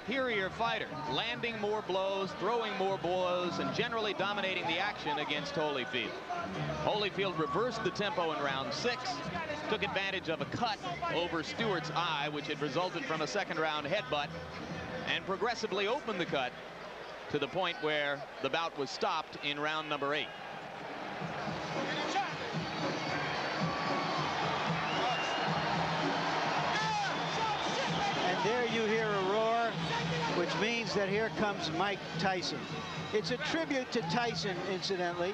Superior fighter, landing more blows, throwing more blows, and generally dominating the action against Holyfield. Holyfield reversed the tempo in round 6, took advantage of a cut over Stewart's eye, which had resulted from a second-round headbutt, and progressively opened the cut to the point where the bout was stopped in round number 8. And there you hear a roar, which means that here comes Mike Tyson. It's a tribute to Tyson, incidentally,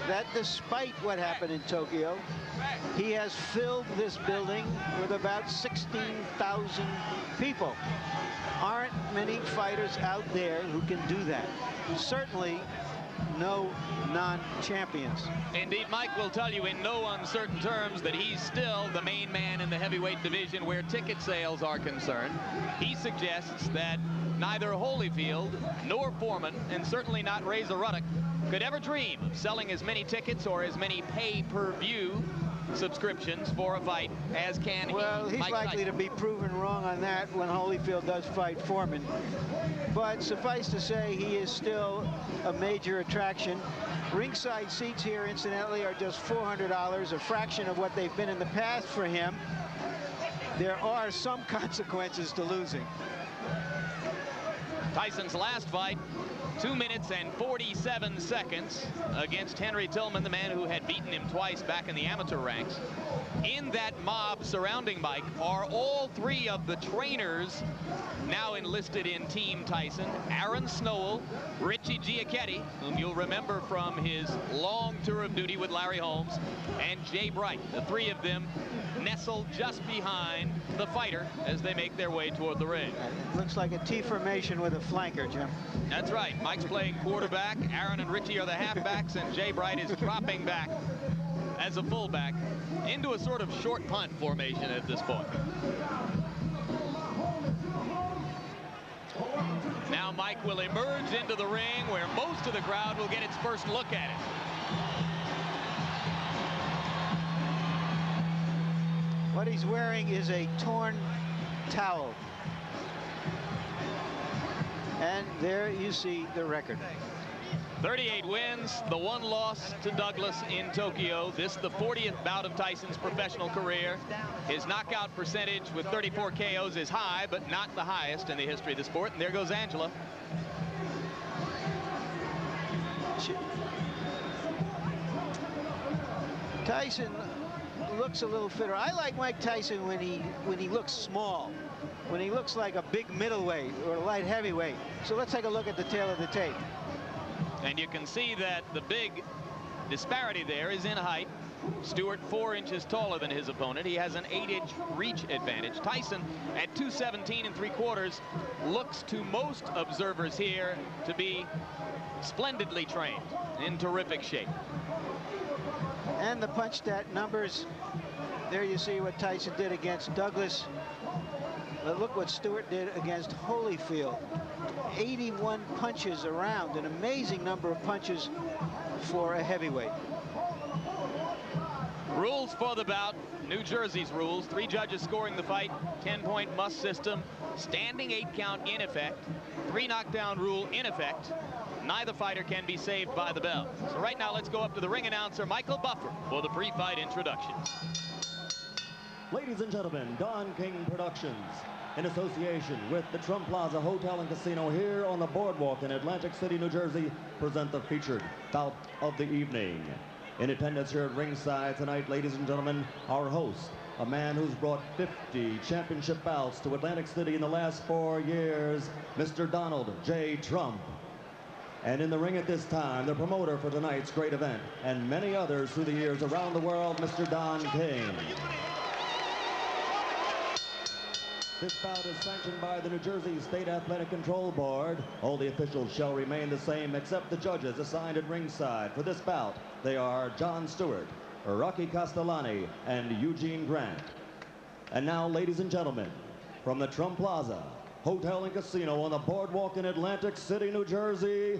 that despite what happened in Tokyo, he has filled this building with about 16,000 people. Aren't many fighters out there who can do that. Certainly no non-champions. Indeed, Mike will tell you in no uncertain terms that he's still the main man in the heavyweight division where ticket sales are concerned. He suggests that neither Holyfield nor Foreman, and certainly not Razor Ruddock, could ever dream of selling as many tickets or as many pay-per-view subscriptions for a fight as can well, he's Mike likely Tyson. to be proven wrong on that when Holyfield does fight Foreman. But suffice to say, he is still a major attraction. Ringside seats here, incidentally, are just $400, a fraction of what they've been in the past for him. There are some consequences to losing. Tyson's last fight, 2 minutes and 47 seconds against Henry Tillman, the man who had beaten him twice back in the amateur ranks. In that mob surrounding Mike are all 3 of the trainers now enlisted in Team Tyson: Aaron Snowell, Richie Giacchetti, whom you'll remember from his long tour of duty with Larry Holmes, and Jay Bright. The 3 of them nestled just behind the fighter as they make their way toward the ring. It looks like a T formation with a flanker, Jim. That's right. Mike's playing quarterback. Aaron and Richie are the halfbacks, and Jay Bright is dropping back as a fullback into a sort of short punt formation at this point. Now Mike will emerge into the ring where most of the crowd will get its first look at it. What he's wearing is a torn towel. And there you see the record. 38 wins, the 1 loss to Douglas in Tokyo. This the 40th bout of Tyson's professional career. His knockout percentage with 34 KOs is high, but not the highest in the history of the sport. And there goes Angela. Tyson looks a little fitter. I like Mike Tyson when he looks small, when he looks like a big middleweight or a light heavyweight. So let's take a look at the tail of the tape. And you can see that the big disparity there is in height. Stewart 4 inches taller than his opponent. He has an 8-inch reach advantage. Tyson at 217 3/4 looks to most observers here to be splendidly trained, in terrific shape. And the punch stat numbers, there you see what Tyson did against Douglas. But look what Stewart did against Holyfield. 81 punches around, an amazing number of punches for a heavyweight. Rules for the bout, New Jersey's rules. 3 judges scoring the fight, 10-point must system, standing 8 count in effect, 3 knockdown rule in effect. Neither fighter can be saved by the bell. So right now let's go up to the ring announcer, Michael Buffer, for the pre-fight introduction. Ladies and gentlemen, Don King Productions, in association with the Trump Plaza Hotel and Casino here on the boardwalk in Atlantic City, New Jersey, present the featured bout of the evening. In attendance here at ringside tonight, ladies and gentlemen, our host, a man who's brought 50 championship bouts to Atlantic City in the last 4 years, Mr. Donald J. Trump. And in the ring at this time, the promoter for tonight's great event, and many others through the years around the world, Mr. Don King. This bout is sanctioned by the New Jersey State Athletic Control Board. All the officials shall remain the same except the judges assigned at ringside. For this bout, they are John Stewart, Rocky Castellani, and Eugene Grant. And now, ladies and gentlemen, from the Trump Plaza Hotel and Casino on the boardwalk in Atlantic City, New Jersey,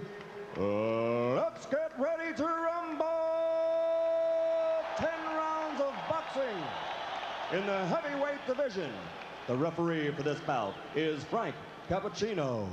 let's get ready to rumble! 10 rounds of boxing in the heavyweight division. The referee for this bout is Frank Cappuccino.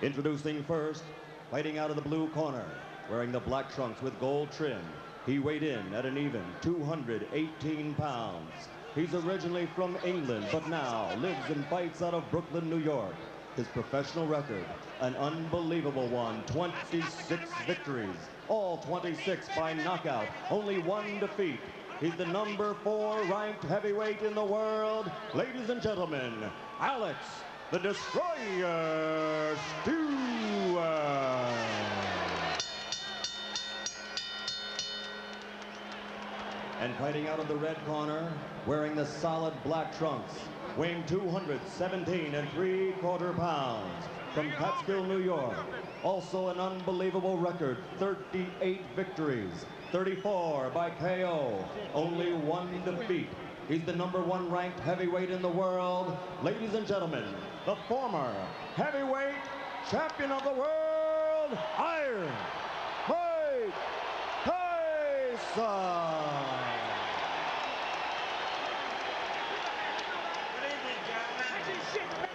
Introducing first, fighting out of the blue corner, wearing the black trunks with gold trim. He weighed in at an even 218 pounds. He's originally from England, but now lives and fights out of Brooklyn, New York. His professional record, an unbelievable one, 26 victories, all 26 by knockout, only one defeat. He's the number 4 ranked heavyweight in the world. Ladies and gentlemen, Alex the Destroyer Stewart. And fighting out of the red corner, wearing the solid black trunks, weighing 217 3/4 pounds, from Catskill, New York. Also an unbelievable record, 38 victories, 34 by KO, only one defeat. He's the number 1 ranked heavyweight in the world. Ladies and gentlemen, the former heavyweight champion of the world, Iron Mike Tyson.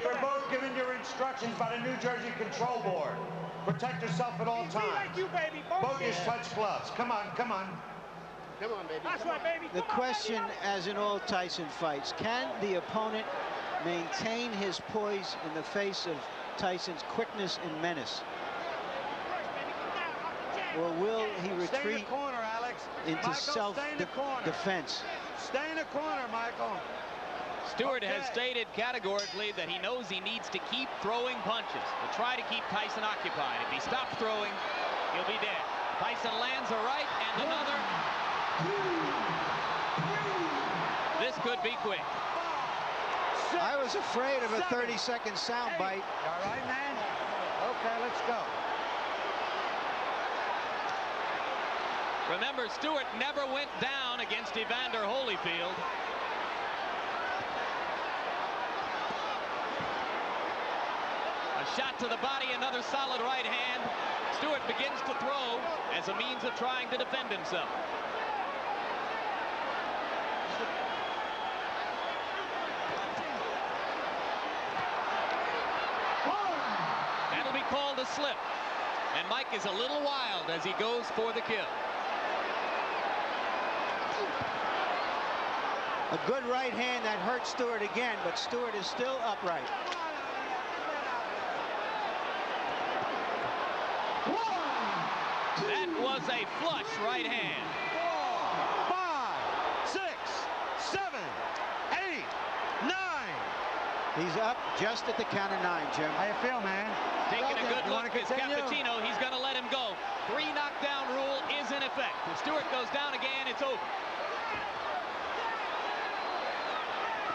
You're both given your instructions by the New Jersey Control Board. Protect yourself at all times. Both use touch gloves. Come on, come on. Come on, baby. That's right, baby. The question, as in all Tyson fights, can the opponent maintain his poise in the face of Tyson's quickness and menace? Or will he Stay in the retreat corner, Alex. into Michael, stay in the corner. self-defense? Stay in the corner, Michael. Stewart has stated categorically that he knows he needs to keep throwing punches to try to keep Tyson occupied. If he stops throwing, he'll be dead. Tyson lands a right and another. This could be quick. I was afraid of a 30-second soundbite. You all right, man? Okay, let's go. Remember, Stewart never went down against Evander Holyfield. A shot to the body, another solid right hand. Stewart begins to throw as a means of trying to defend himself. That'll be called a slip. And Mike is a little wild as he goes for the kill. A good right hand that hurt Stewart again, but Stewart is still upright. That was a flush right hand. 4, 5, 6, 7, 8, 9. He's up just at the count of 9, Jim. How you feel, man? Taking a good You look wanna is continue? Cappuccino. He's going to let him go. 3 knockdown rule is in effect. If Stewart goes down again, it's over.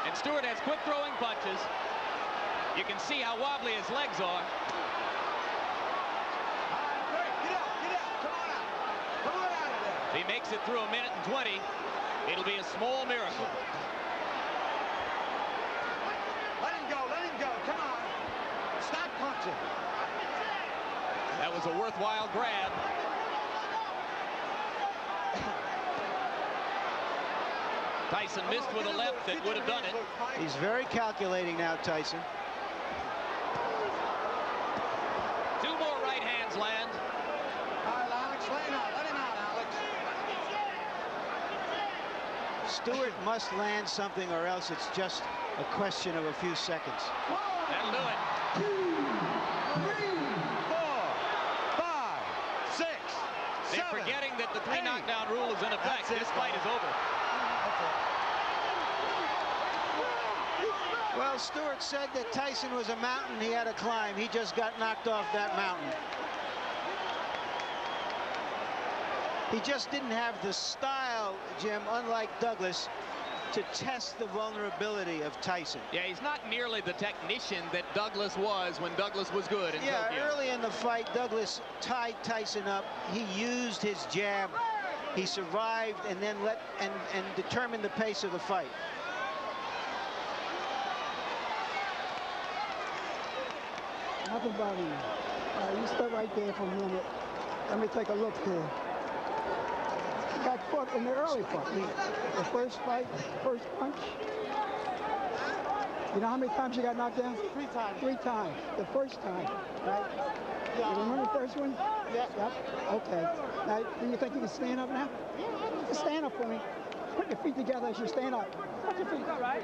And Stewart has quick throwing punches. You can see how wobbly his legs are. If he makes it through 1 minute and 20, it'll be a small miracle. Let him go, come on. Stop punching. That was a worthwhile grab. Tyson missed with a left that would have done it. He's very calculating now, Tyson. 2 more right hands land. All right, Alex, let him out, Alex. Stewart must land something, or else it's just a question of a few seconds. That'll do it. 4, 5, 6, They're 7. forgetting that the 3 8. knockdown rule is in effect. That's it. This fight is over. Well, Stewart said that Tyson was a mountain he had to climb. He just got knocked off that mountain. He just didn't have the style, Jim, unlike Douglas, to test the vulnerability of Tyson. Yeah, he's not nearly the technician that Douglas was when Douglas was good in Tokyo. Early in the fight, Douglas tied Tyson up. He used his jab. He survived and then and determined the pace of the fight. Nothing bothering you. All right, you stay right there for a minute. Let me take a look here. He got caught in the early fight. The first fight, first punch. You know how many times you got knocked down? 3 times. 3 times. The first time, right? Yeah. You remember the first one? Yeah. Yep. Okay. Now, do you think you can stand up now? Yeah. Stand up for me. Put your feet together as you stand up. Put your feet. Right.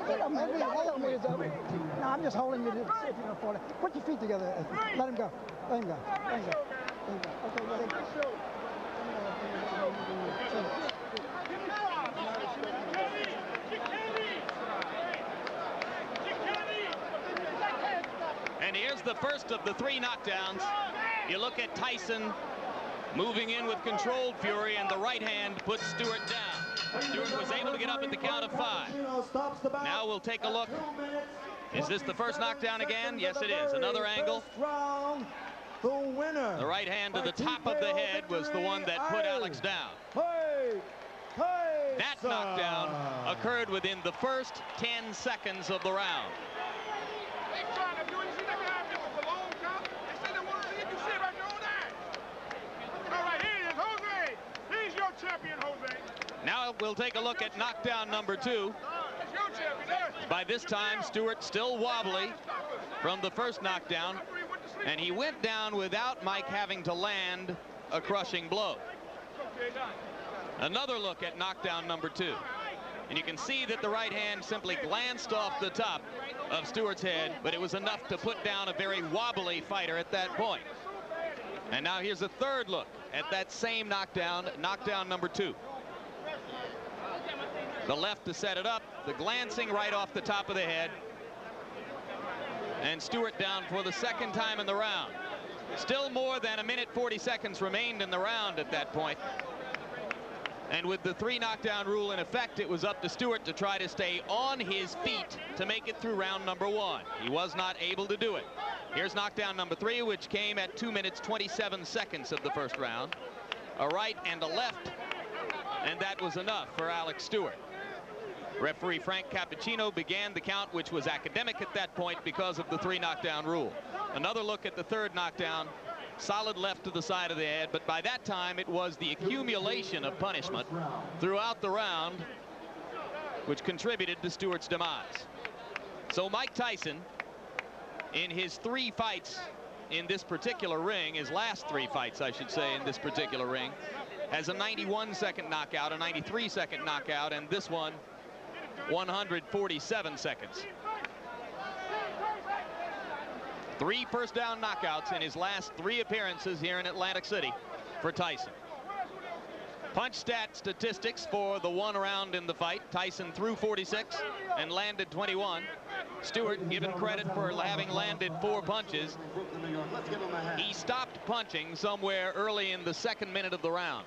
No, I'm just holding you to see if you don't fall. Put your feet together. Let him go. Let him go. Let him go. Let him go. Okay, let him go. And here's the first of the 3 knockdowns. You look at Tyson moving in with controlled fury, and the right hand puts Stewart down. Stewart was able to get up at the count of 5. Now we'll take a look. Is this the first knockdown again? Yes, it is. Another angle. The right hand to the top of the head was the one that put Alex down. That knockdown occurred within the first 10 seconds of the round. Now we'll take a look at knockdown number 2. By this time, Stewart still wobbly from the first knockdown, and he went down without Mike having to land a crushing blow. Another look at knockdown number 2. And you can see that the right hand simply glanced off the top of Stewart's head, but it was enough to put down a very wobbly fighter at that point. And now here's a third look at that same knockdown, knockdown number 2. The left to set it up, the glancing right off the top of the head. And Stewart down for the second time in the round. Still more than 1:40 seconds remained in the round at that point. And with the 3 knockdown rule in effect, it was up to Stewart to try to stay on his feet to make it through round number 1. He was not able to do it. Here's knockdown number 3, which came at 2 minutes 27 seconds of the first round. A right and a left, and that was enough for Alex Stewart. Referee Frank Cappuccino began the count, which was academic at that point because of the 3 knockdown rule. Another look at the third knockdown. Solid left to the side of the head, but by that time it was the accumulation of punishment throughout the round which contributed to Stewart's demise. So Mike Tyson, in his 3 fights in this particular ring, his last 3 fights I should say in this particular ring, has a 91-second knockout, a 93-second knockout, and this one 147 seconds. 3 first down knockouts in his last 3 appearances here in Atlantic City for Tyson. Punch stat statistics for the 1 round in the fight. Tyson threw 46 and landed 21. Stewart given credit for having landed 4 punches. He stopped punching somewhere early in the 2nd minute of the round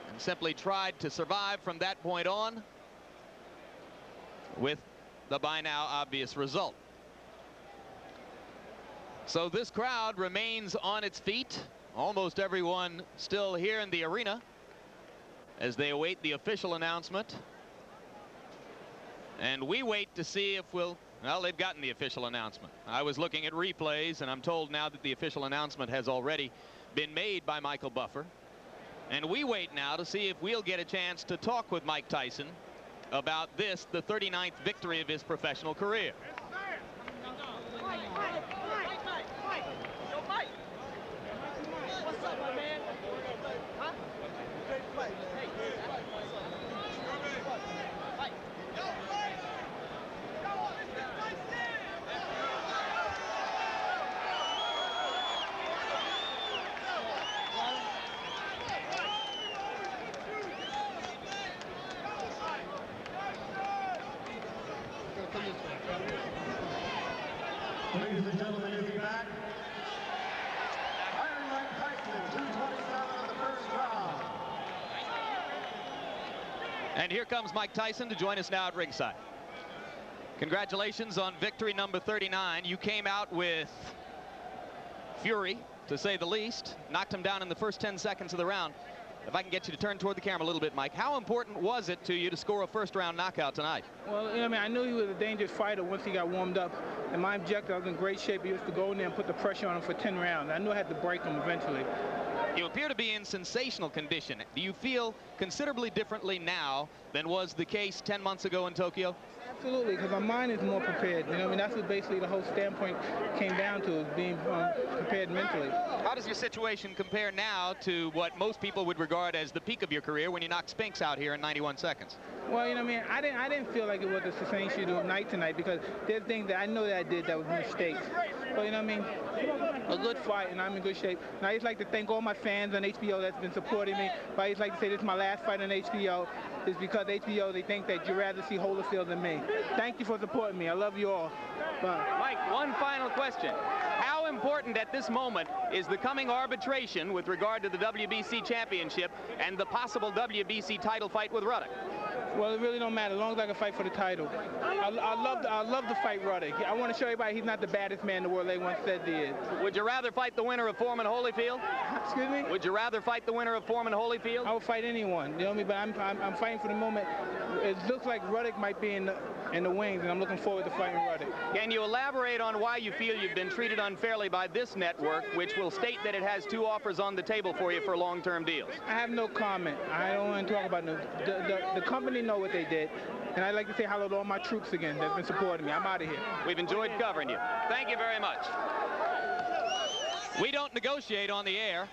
and simply tried to survive from that point on, with the by now obvious result. So this crowd remains on its feet, almost everyone still here in the arena as they await the official announcement. And we wait to see if well, they've gotten the official announcement. I was looking at replays, and I'm told now that the official announcement has already been made by Michael Buffer. And we wait now to see if we'll get a chance to talk with Mike Tyson about this, the 39th victory of his professional career. Ladies and gentlemen, you'll be back. Iron Mike Tyson, 227 of the first round. And here comes Mike Tyson to join us now at ringside. Congratulations on victory number 39. You came out with fury, to say the least. Knocked him down in the first 10 seconds of the round. If I can get you to turn toward the camera a little bit, Mike, how important was it to you to score a first-round knockout tonight? Well, I mean, I knew he was a dangerous fighter once he got warmed up. And my objective, I was in great shape. He was to go in there and put the pressure on him for 10 rounds. I knew I had to break him eventually. You appear to be in sensational condition. Do you feel considerably differently now than was the case 10 months ago in Tokyo? Absolutely, because my mind is more prepared. You know, I mean, that's what basically the whole standpoint came down to, is being prepared mentally. How does your situation compare now to what most people would regard as the peak of your career when you knocked Spinks out here in 91 seconds? Well, you know what I mean, I didn't feel like it was a same shoot of night tonight, because there's things that I know that I did that was mistakes. But you know what I mean, a good fight, and I'm in good shape. And I just like to thank all my fans on HBO that's been supporting me. But I just like to say this is my last fight on HBO. Is because HBO, they think that you'd rather see Holyfield than me. Thank you for supporting me. I love you all. Bye. Mike, one final question. How important at this moment is the coming arbitration with regard to the WBC championship and the possible WBC title fight with Ruddock? Well, it really don't matter, as long as I can fight for the title. I love to fight Ruddock. I want to show everybody he's not the baddest man in the world they once said he is. Would you rather fight the winner of Foreman Holyfield? Excuse me? Would you rather fight the winner of Foreman Holyfield? I would fight anyone, you know what I mean? But I'm fighting for the moment. It looks like Ruddock might be in the wings, and I'm looking forward to fighting Ruddock. Can you elaborate on why you feel you've been treated unfairly by this network, which will state that it has 2 offers on the table for you for long-term deals? I have no comment. I don't want to talk about the company know what they did. And I'd like to say hello to all my troops again that's been supporting me. I'm out of here. We've enjoyed covering you. Thank you very much. We don't negotiate on the air.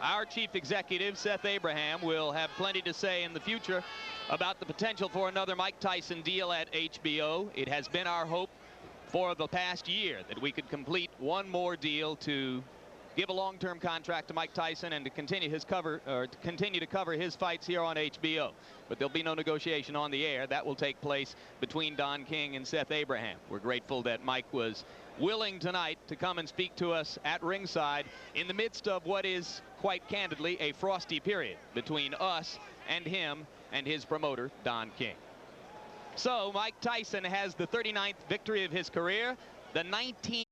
Our chief executive, Seth Abraham, will have plenty to say in the future about the potential for another Mike Tyson deal at HBO. It has been our hope for the past year that we could complete one more deal to give a long-term contract to Mike Tyson and to continue to cover his fights here on HBO. But there'll be no negotiation on the air. That will take place between Don King and Seth Abraham. We're grateful that Mike was willing tonight to come and speak to us at ringside in the midst of what is, quite candidly, a frosty period between us and him and his promoter, Don King. So Mike Tyson has the 39th victory of his career, the 19th